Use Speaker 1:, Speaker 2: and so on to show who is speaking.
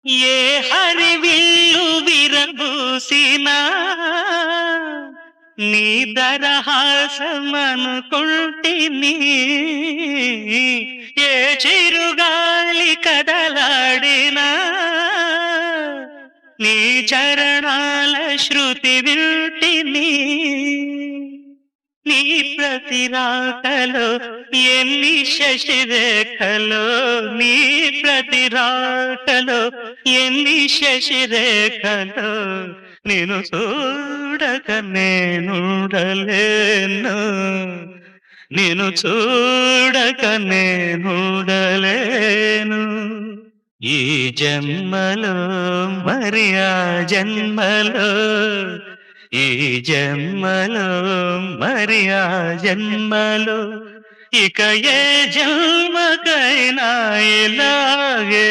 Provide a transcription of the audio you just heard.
Speaker 1: ఏ హరివిల్లు విరబూసినా నీ దరహాసమనుకుంటిని. ఏ చిరుగాలి కదలాడినా నీ చరణాల శృతి వింటిని. నీ ప్రతి రాకలో ఎన్ని శశిరేఖలో, నీ ప్రతి రాకలో ఎన్ని శశిరేఖలో, నిన్ను చూడక నేనుండలేను, నిన్ను చూడక నేనుండలేను. ఈ జన్మలో మరి ఆ జన్మలో, ఈ జన్మలో మరి ఆ జన్మలో, ఇక ఏ జన్మకైనా ఇలాగే